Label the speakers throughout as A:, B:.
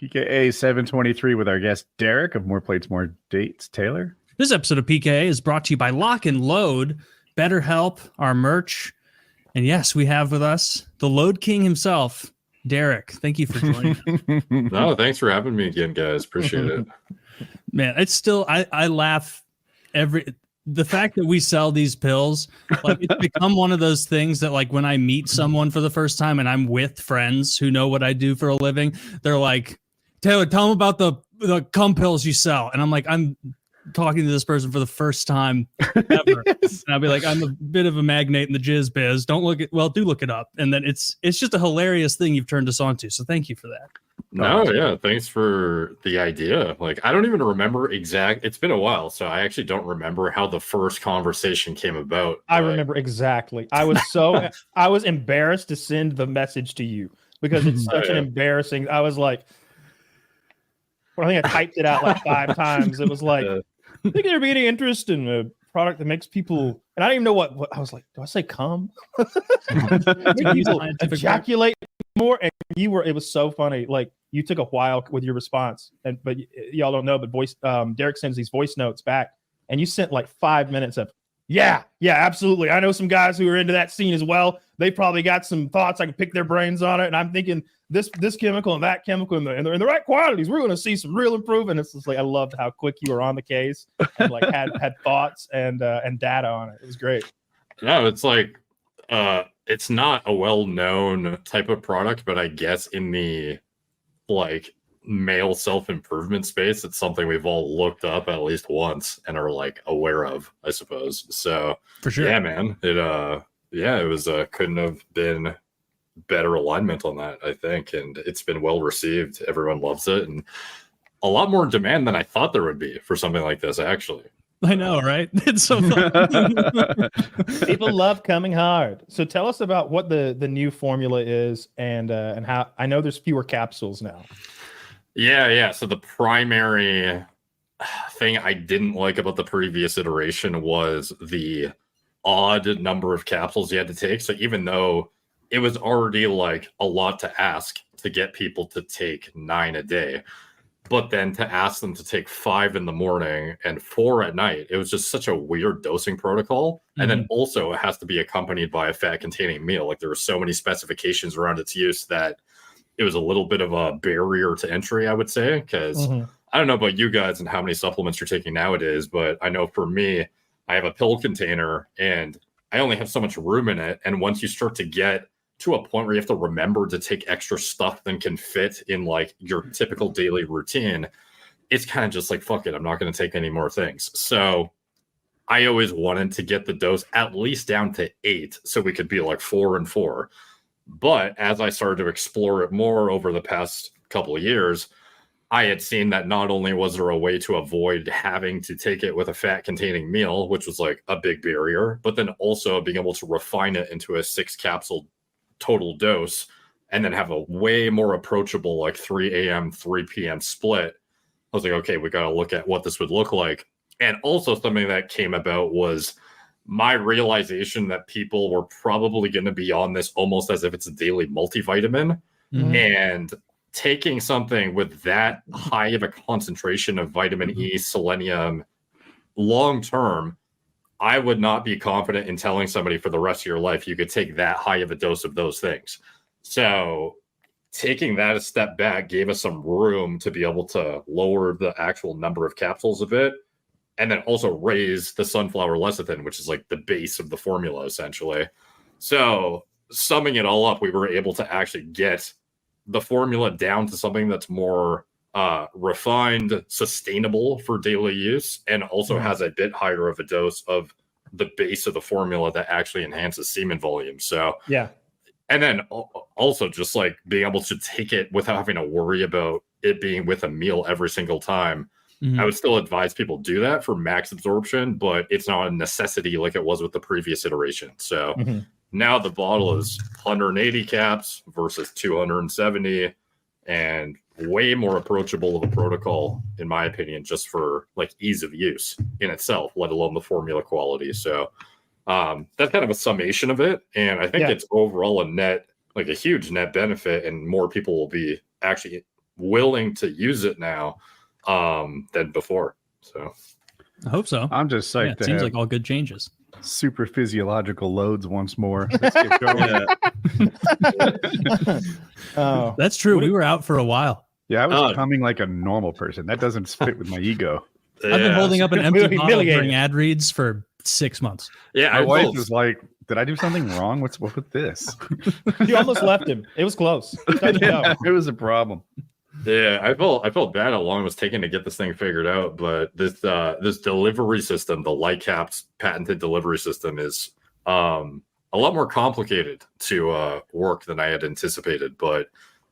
A: PKA 723 with our guest Derek of More Plates, More Dates. Taylor.
B: This episode of PKA is brought to you by Lock and Load, BetterHelp, our merch. And yes, we have with us the Load King himself, Derek. Thank you for joining us.
C: No, thanks for having me again, guys. Appreciate it.
B: Man, it's still, I laugh the fact that we sell these pills, like it's become one of those things that like when I meet someone for the first time and I'm with friends who know what I do for a living, they're like, Taylor, tell them about the cum pills you sell. And I'm like, I'm talking to this person for the first time ever. And I'll be like, I'm a bit of a magnate in the jizz biz. Do look it up. And then it's just a hilarious thing you've turned us on to. So thank you for that.
C: No, yeah, thanks for the idea. Like, I don't even remember it's been a while, so I actually don't remember how the first conversation came about.
D: I remember exactly. I was embarrassed to send the message to you because it's such an embarrassing. I was like, I think I typed it out like 5 times. It was like, think there be any interest in a product that makes people, and I don't even know what I was like, do I say cum? Make people ejaculate more. And it was so funny. Like, you took a while with your response, but y'all don't know, but Derek sends these voice notes back, and you sent like 5 minutes of, yeah, absolutely. I know some guys who are into that scene as well. They probably got some thoughts. I can pick their brains on it. And I'm thinking this chemical and that chemical and in the right quantities, we're going to see some real improvement. It's just like, I loved how quick you were on the case and like had thoughts and data on it. It was great.
C: No, it's like, it's not a well-known type of product, but I guess in the like male self-improvement space, it's something we've all looked up at least once and are like aware of, I suppose. So
B: for sure,
C: yeah, man, it was couldn't have been better alignment on that, I think, and it's been well received. Everyone loves it, and a lot more demand than I thought there would be for something like this, actually.
B: I know, right? It's so fun.
D: People love coming hard. So tell us about what the new formula is and how. I know there's fewer capsules now.
C: Yeah. So the primary thing I didn't like about the previous iteration was the odd number of capsules you had to take. So even though it was already like a lot to ask to get people to take 9 a day, but then to ask them to take 5 in the morning and 4 at night, it was just such a weird dosing protocol. Mm-hmm. And then also it has to be accompanied by a fat-containing meal. Like, there were so many specifications around its use that it was a little bit of a barrier to entry, I would say, because I don't know about you guys and how many supplements you're taking nowadays, but I know for me, I have a pill container and I only have so much room in it. And once you start to get to a point where you have to remember to take extra stuff than can fit in like your typical daily routine, it's kind of just like, fuck it, I'm not going to take any more things. So I always wanted to get the dose at least down to 8 so we could be like 4 and 4. But as I started to explore it more over the past couple of years, I had seen that not only was there a way to avoid having to take it with a fat containing meal, which was like a big barrier, but then also being able to refine it into a 6 capsule total dose and then have a way more approachable like 3 a.m., 3 p.m. split. I was like, okay, we got to look at what this would look like. And also something that came about was my realization that people were probably going to be on this almost as if it's a daily multivitamin. Mm-hmm. And taking something with that high of a concentration of vitamin E, selenium, long term, I would not be confident in telling somebody for the rest of your life you could take that high of a dose of those things. So taking that a step back gave us some room to be able to lower the actual number of capsules a bit, and then also raise the sunflower lecithin, which is like the base of the formula, essentially. So summing it all up, we were able to actually get the formula down to something that's more refined, sustainable for daily use, and also has a bit higher of a dose of the base of the formula that actually enhances semen volume. So
D: yeah.
C: And then also just like being able to take it without having to worry about it being with a meal every single time. Mm-hmm. I would still advise people do that for max absorption, but it's not a necessity like it was with the previous iteration. So now the bottle is 180 caps versus 270, and way more approachable of a protocol, in my opinion, just for like ease of use in itself, let alone the formula quality. So that's kind of a summation of it. And I think it's overall a huge net benefit, and more people will be actually willing to use it now than before. So
B: I hope so.
A: I'm just
B: Yeah,
A: psyched
B: it
A: to
B: seems
A: have
B: like all good changes.
A: super physiological loads once more. Let's get going.
D: Oh,
B: That's true. We were out for a while.
A: Yeah, I was
C: Oh.
A: coming like a normal person. That doesn't fit with my ego.
B: I've been
C: yeah.
B: holding up an
D: We
B: empty
D: were
B: bottle
D: humiliated.
B: during ad reads for 6 months.
C: Yeah,
A: My
C: I
A: wife
C: both.
A: was like, "Did I do something wrong? What's up with this?"
D: you almost left him. It was close. Touch and go.
A: Yeah, it was a problem.
C: Yeah, I felt bad how long it was taking to get this thing figured out, but this delivery system, the Lightcap's patented delivery system, is a lot more complicated to work than I had anticipated. But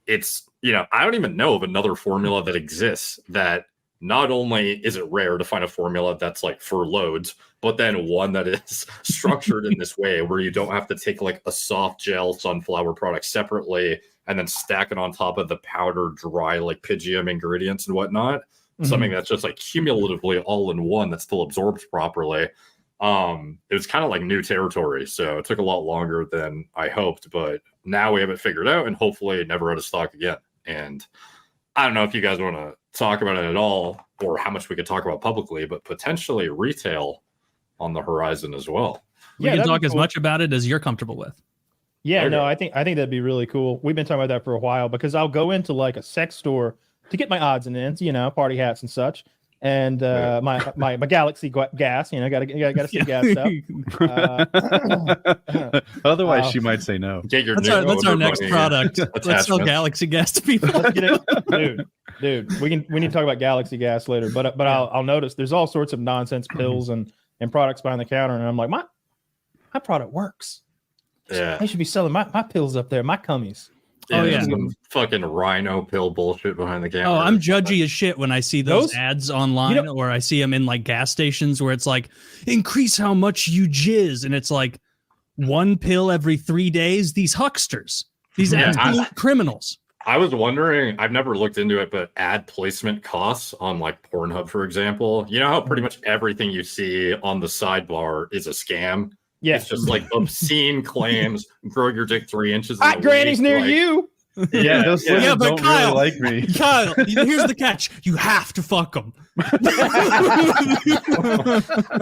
C: it's, I don't even know of another formula that exists that not only is it rare to find a formula that's like for loads, but then one that is structured in this way where you don't have to take like a soft gel sunflower product separately and then stack it on top of the powder dry like Pygium ingredients and whatnot. Something that's just like cumulatively all in one that still absorbs properly. It was kind of like new territory, so it took a lot longer than I hoped, but now we have it figured out and hopefully never out of stock again. And I don't know if you guys want to talk about it at all or how much we could talk about publicly, but potentially retail on the horizon as well.
B: We
D: Yeah,
B: can
D: that'd
B: talk
D: be
B: as
D: cool.
B: much about it as you're comfortable with.
D: Yeah,
C: Okay.
D: no, I think that'd be really cool. We've been talking about that for a while because I'll go into like a sex store to get my odds and ends, party hats and such, and my Galaxy gas, gotta see gas stuff.
A: Otherwise,
D: Wow.
A: she might say no.
C: Get your
B: That's our next product. Let's sell
C: attachments.
B: Galaxy Gas to people.
D: Let's get it, dude. We need to talk about Galaxy gas later, but I'll notice there's all sorts of nonsense pills and products behind the counter, and I'm like, my product works.
C: Yeah.
D: They should be selling my pills up there, my cummies.
B: Oh, yeah.
C: Some fucking rhino pill bullshit behind the counter.
B: Oh, I'm judgy as shit when I see those
D: Those-
B: ads online or I see them in like gas stations where it's like, increase how much you jizz. And it's like one pill every 3 days. These hucksters, these
C: Yeah,
B: absolute criminals.
C: I was wondering, I've never looked into it, but ad placement costs on like Pornhub, for example. You know how pretty much everything you see on the sidebar is a scam?
D: Yeah,
C: It's just like obscene claims, grow your dick 3 inches. in
D: hot
C: a
D: grannies
C: week,
D: near
C: like-
D: you.
A: Yeah, those
C: yeah.
A: women
B: Yeah, but
A: don't
B: Kyle-
A: really like me.
B: Kyle, here's the catch. You have to fuck them.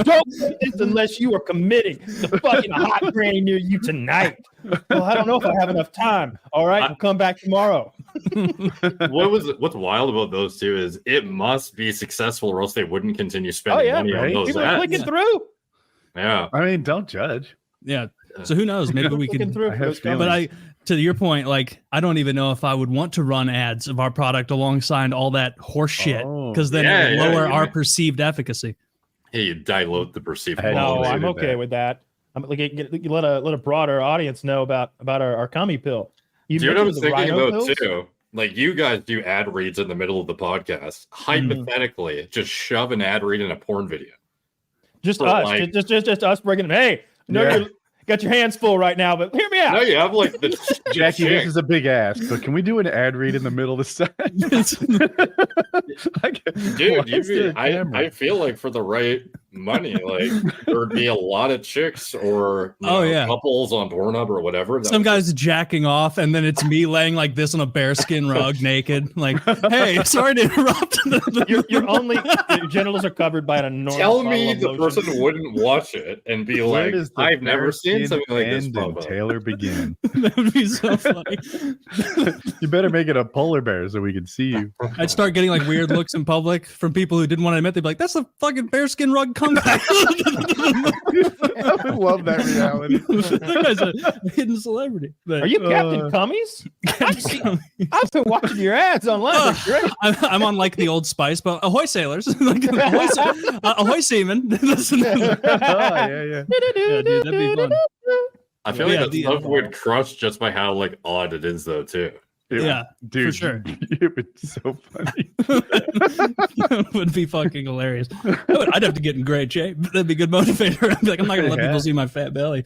D: Don't do this unless you are committing to fucking a hot granny near you tonight. Well, I don't know if I have enough time. All right, we'll come back tomorrow.
C: What's wild about those two is it must be successful or else they wouldn't continue spending money
A: right?
C: on those
D: People are
C: ads.
D: clicking through.
C: Yeah.
A: I mean, don't judge.
B: Yeah. So who knows? Maybe we
D: Clicking
B: can.
D: through.
A: I have
D: Those
A: feelings.
B: But to your point, like, I don't even know if I would want to run ads of our product alongside all that horse shit
A: Oh.
B: because then
C: Yeah,
B: it would lower
C: yeah,
B: our
C: yeah.
B: perceived efficacy.
C: Hey, you dilute the perceived
A: Hey,
D: No,
C: quality.
D: I'm
A: did
D: okay
A: that.
D: with that. I'm like, you let a broader audience know about our cummy pill.
C: Do you know what I was
D: mentioned the
C: thinking
D: rhino
C: about
D: pills?
C: too? Like you guys do ad reads in the middle of the podcast. Hypothetically, just shove an ad read in a porn video.
D: Just
C: For,
D: us,
C: like-
D: just us bringing. Hey, no,
A: Yeah.
D: you got your hands full right now, but hear me out.
C: No, you have like the
A: Jackie,
C: chick.
A: this is a big ass, but can we do an ad read in the middle of the set?
C: Dude, I feel like for the right money, like there'd be a lot of chicks or
B: Oh, yeah.
C: couples on Pornhub or whatever. that
B: Some
C: would-
B: guy's jacking off, and then it's me laying like this on a bearskin rug, naked. Like, hey, sorry to interrupt.
D: Your genitals are covered by an enormous.
C: Tell
D: bottle
C: me
D: of
C: the
D: lotion.
C: person wouldn't watch it and be
A: Where
C: like,
A: does the
C: I've never seen
A: bearskin
C: something like this.
A: end
C: pop
A: and
C: up."
A: Taylor begin.
B: That would be so funny.
A: You better make it a polar bear so we can see you.
B: I'd start getting like weird looks in public from people who didn't want to admit. They'd be like, "That's a fucking bearskin rug comeback."
A: I would love that reality.
B: That guy's a hidden celebrity. But,
D: Are you Captain Cummies? I've been watching your ads online. They're great.
B: I'm on like the Old Spice, but ahoy sailors, like, ahoy seamen. Listen.
A: Oh, yeah.
B: Yeah, dude, that'd be fun.
C: I feel like
B: Yeah,
C: that
B: the-
C: stuff would crush just by how like odd it is though too.
B: Yeah,
A: Dude,
B: for sure.
A: It would be so funny.
B: It would be fucking hilarious. I'd have to get in great shape. That'd be a good motivator. I'd be like, I'm not gonna let
A: Yeah.
B: people see my fat belly.